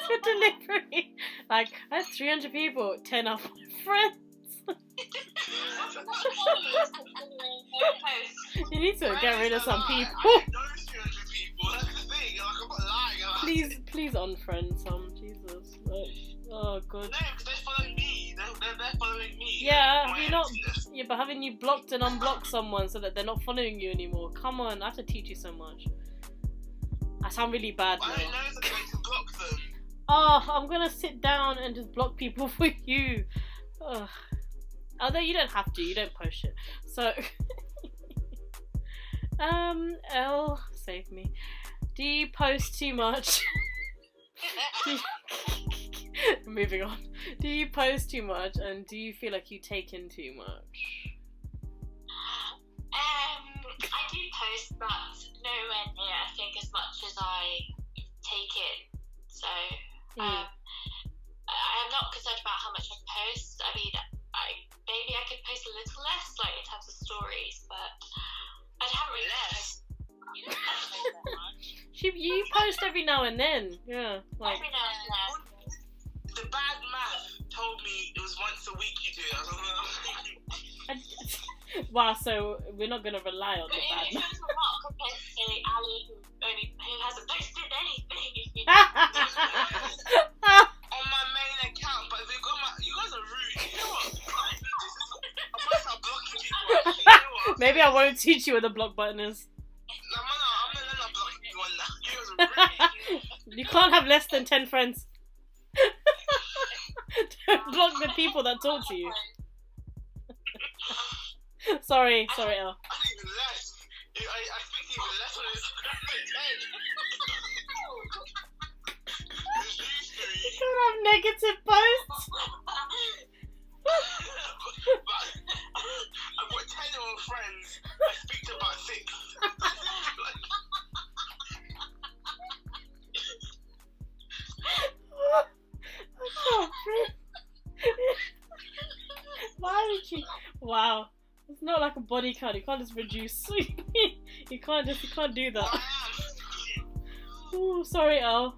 Your delivery. Like, I have 300 people, 10 are my friends. You need to get rid of some people. I don't know 300 people. That's the thing. Like, I'm not lying. Please unfriend some. Jesus. Like, oh god. No, because they're following me. They're following me. Yeah, My have you not? emptiness. Yeah, but haven't you blocked and unblocked someone so that they're not following you anymore? Come on, I have to teach you so much. I sound really bad now. I don't know the way to block them. Oh, I'm gonna sit down and just block people for you. Ugh. Although you don't have to, you don't post shit. So, Elle, save me. Do you post too much? Moving on. Do you post too much, and do you feel like you take in too much? I do post, but nowhere near, I think, as much as I take in. So, I'm not concerned about how much I post. I mean, maybe I could post a little less, like in terms of stories, but I haven't really less. You don't post that much. You post every now and then, yeah. Like every now and then. The bad math told me it was once a week you do it. I was like, wow, so we're not gonna rely on the bad It math. shows a lot compared to, say, Ali, who hasn't posted anything. on my main account, but they've got you guys are rude. You know what? I might start blocking people. Actually. You know what? Maybe I won't teach you where the block button is. I'm gonna block you on that. You guys are rude. You can't have less than 10 friends. Don't block the people that talk to you. Sorry, Elle. I think even less. I think even less on this. You can't have negative posts. I've got 10 of my friends. I speak to about 6. Why would you? Wow, it's not like a body count. You can't just reduce. you can't do that. Ooh, sorry, Elle.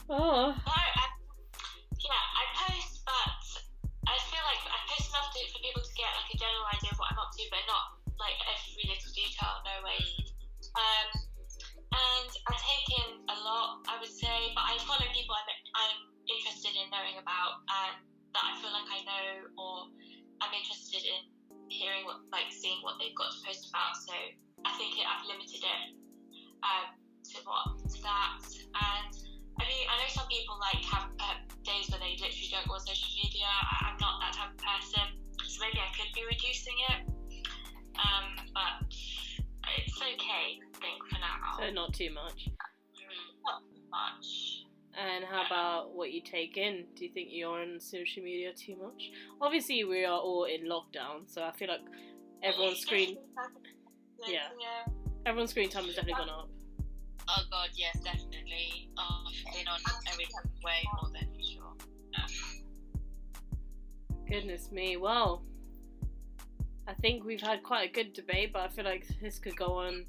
Oh. No, I post, but I feel like I post enough for people to get like a general idea of what I'm up to, but not like every little detail, no way. And I take in a lot, I would say, but I follow people I'm interested in knowing about, and that I feel like I know, or I'm interested in hearing seeing what they've got to post about. So I think I've limited it to that. And I mean, I know some people have days where they literally don't go on social media. I'm not that type of person, so maybe I could be reducing it. But it's okay, I think, for now. So not too much. Not much. And how about what you take in? Do you think you're on social media too much? Obviously, we are all in lockdown, so I feel like everyone's screen time has definitely gone up. Oh god, yes, definitely. I've been on every type of way more than usual. Goodness me. Well, I think we've had quite a good debate, but I feel like this could go on.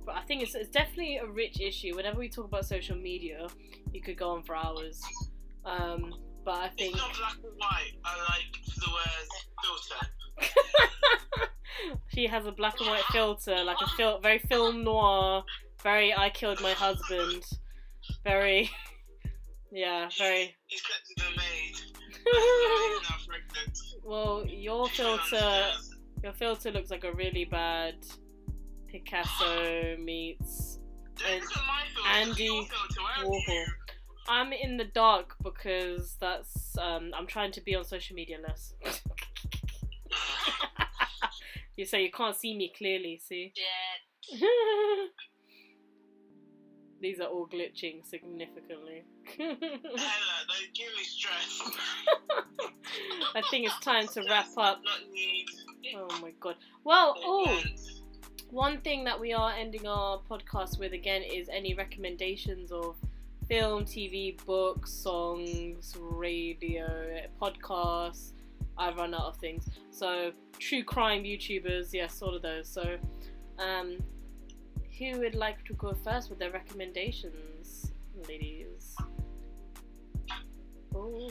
But I think it's definitely a rich issue. Whenever we talk about social media, you could go on for hours. But I think it's not black and white. I like the word filter. She has a black and white filter, like a very film noir, very I killed my husband, very very. He's collected the maid. Now pregnant. Well, your filter looks like a really bad Picasso meets Andy Warhol. I'm in the dark because that's I'm trying to be on social media less. You say you can't see me clearly, see? Yeah. These are all glitching significantly. Hella, they give me stress. I think it's time to wrap up. Not need. Oh my god. Well, one thing that we are ending our podcast with again is any recommendations of film, TV, books, songs, radio, podcasts. I've run out of things. So true crime YouTubers, yes, all of those. So who would like to go first with their recommendations, ladies? Oh.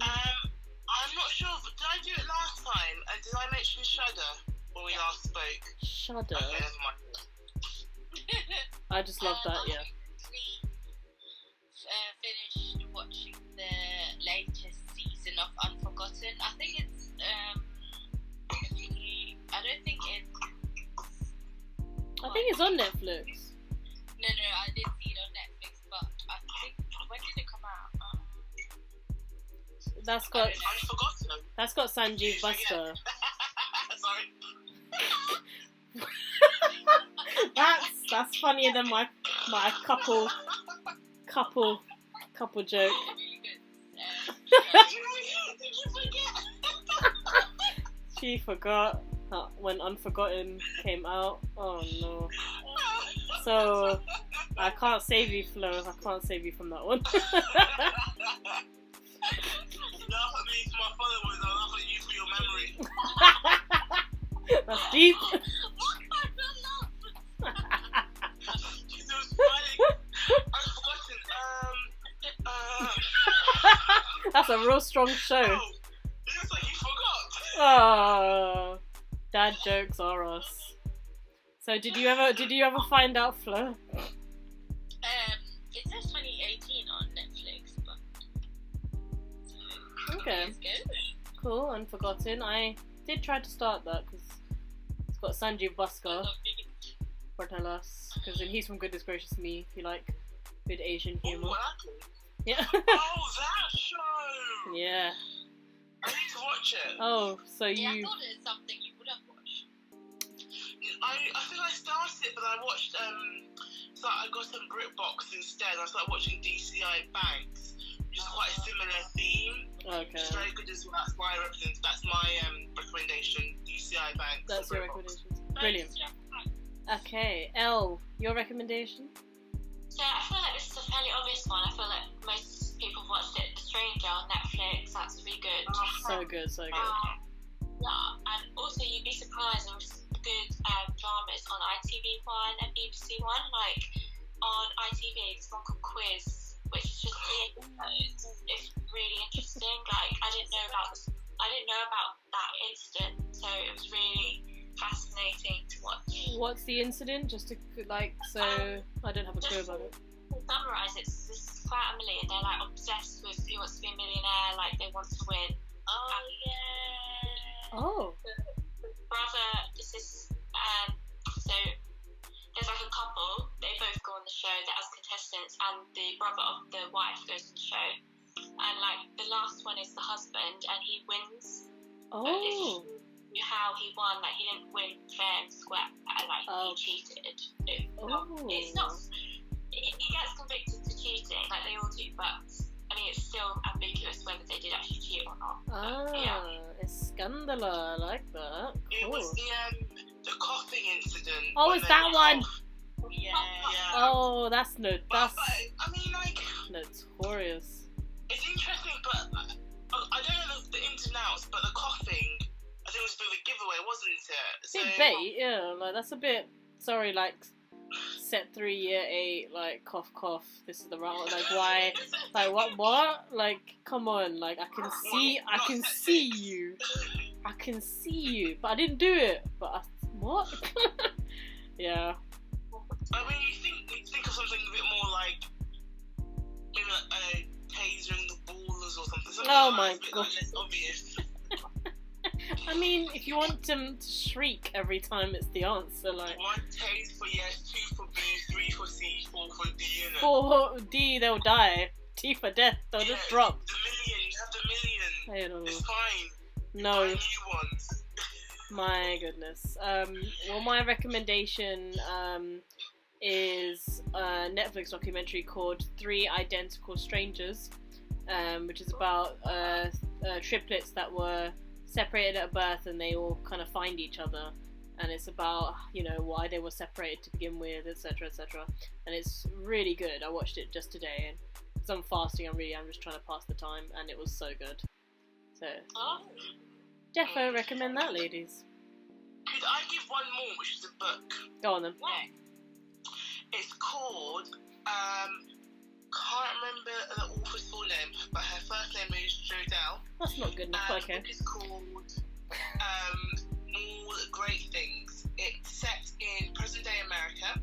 I'm not sure, but did I do it last time? And did I mention Shudder when we last spoke? Shudder. Okay, never mind. I just love that, yeah. Finished watching the latest season of Unforgotten. I think it's I don't think it's I think it's on Netflix. No, I did see it on Netflix, but I think when did it come out? That's got Unforgotten. That's got Sanjeev Buster. Sorry. That's funnier than my couple joke. Did you forget? She forgot when Unforgotten came out. Oh no. So I can't save you, Flo. I can't save you from that one. You laugh at me for my followers, I laugh at you for your memory. That's deep. She's so smiling. Unforgotten. That's a real strong show. Oh, it looks like you forgot. Oh, dad jokes are us. So did you ever find out, Flo? It says 2018 on Netflix, but Okay. it's good. Cool, Unforgotten. I did try to start that because it's got Sanjeev Bhaskar, Portalas, because he's from Goodness Gracious Me, if you like good Asian Oh, humour. what happened? Yeah. Oh, that show! Yeah. I need to watch it. Oh, so Yeah, I you... thought it was something you would have watched. I think I started it, but I watched, so I got some BritBox instead. I started watching DCI Banks, which is quite a similar theme. Okay. It's very good as well. That's my recommendation, DCI Banks. That's and your BritBox. recommendation. Brilliant. Okay, Elle, your recommendation? So I feel like this is a fairly obvious one. I feel like most people have watched it. The Stranger on Netflix. That's really good. So good, so good. Yeah, and also you'd be surprised there was good dramas on ITV1 and BBC1. Like on ITV, there's one called Quiz, which is just it's really interesting. Like I didn't know about that incident, so it was really fascinating to watch. What's the incident? Just to so I don't have a clue about it. To summarise, it's this family and they're like obsessed with Who Wants to Be a Millionaire. Like they want to win. Oh, yeah. Oh. The brother, so there's like a couple. They both go on the show as contestants, and the brother of the wife goes on the show. And like the last one is the husband, and he wins. Oh. How he won, like he didn't win fair and square, like he cheated. It's not. He gets convicted to cheating, like they all do, but I mean it's still ambiguous whether they did actually cheat or not. It's scandala. I like that. It Cool. was the coughing incident. Oh, when it's they that went one. off. Yeah. Oh, that's But I mean, like, notorious. it's interesting, but I don't know the ins and outs, but the coughing, I think it was a bit of a giveaway, wasn't it? Bit bait, yeah. Like that's a bit. Sorry, like set 3 year 8, like cough. This is the right one. Like why? Like what? Like come on. Like I can see you. I can see you, but I didn't do it. But what? Yeah. I mean, you think of something a bit more like maybe like tasering the ballers or something. Oh my god. Like, less obvious. I mean, if you want them to shriek every time, it's the answer. Like 1 tase for yes, 2 for B, 3 for C, 4 for D. You know. 4 D, they'll die. T for death, they'll just drop. The million, you have the million. I don't know. It's fine. No. Buy new ones. My goodness. Well, my recommendation is a Netflix documentary called 3 Identical Strangers, which is about triplets that were separated at birth and they all kind of find each other. and it's about, you know, why they were separated to begin with, etc., etc. And it's really good. I watched it just today, and because I'm fasting, I'm just trying to pass the time, and it was so good. So, defo recommend that, ladies. Could I give one more, which is a book? Go on then. Yeah. It's called, can't remember the author's full name, but her first name is Jodelle. That's not good enough, okay. The book is called More Great Things. It's set in present-day America,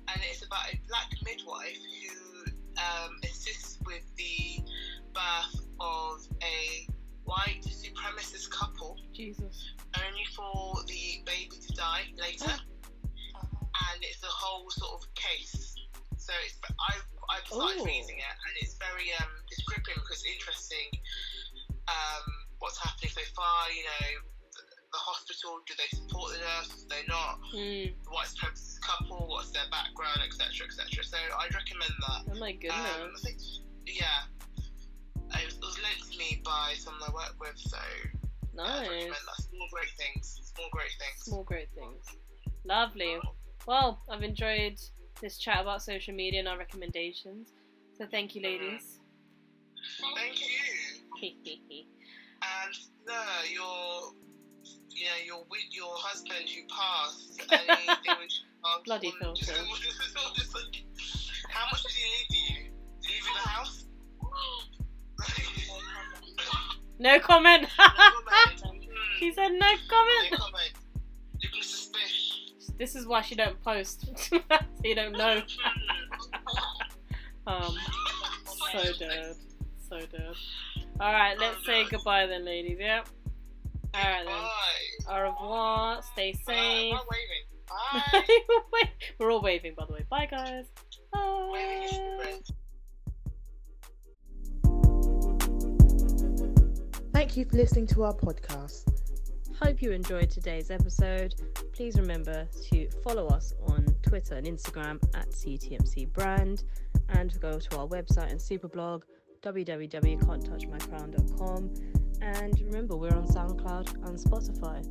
and it's about a black midwife who assists with the birth of a white supremacist couple. Jesus. Only for the baby to die later. And it's a whole sort of case. So it's, I've started reading it, and it's very it's gripping because it's interesting what's happening so far. You know, the hospital, do they support the nurse? Do they not? What's the couple? What's their background, etc., etc. So I'd recommend that. Oh my goodness. I think, yeah, it was linked to me by someone I work with. So nice. I'd recommend that. Small great things. Small great things. Small great things. Lovely. Well, I've enjoyed this chat about social media and our recommendations. So thank you, ladies. Thank you. And your husband who passed. Anything which bloody filter. How much did he leave you? Did he leave you the house? No comment. No comment. She said no comment. No comment. Looking suspicious. This is why she don't post. So you don't know. So dead. So dead. Alright, let's say goodbye then, ladies, yeah? Alright then. Bye. Au revoir, stay safe. Bye. Waving. Bye. We're all waving, by the way. Bye, guys. Bye. Waving is your friend. Thank you for listening to our podcast. Hope you enjoyed today's episode. Please remember to follow us on Twitter and Instagram at CTMC Brand, and go to our website and superblog www.can'ttouchmycrown.com, and remember we're on SoundCloud and Spotify.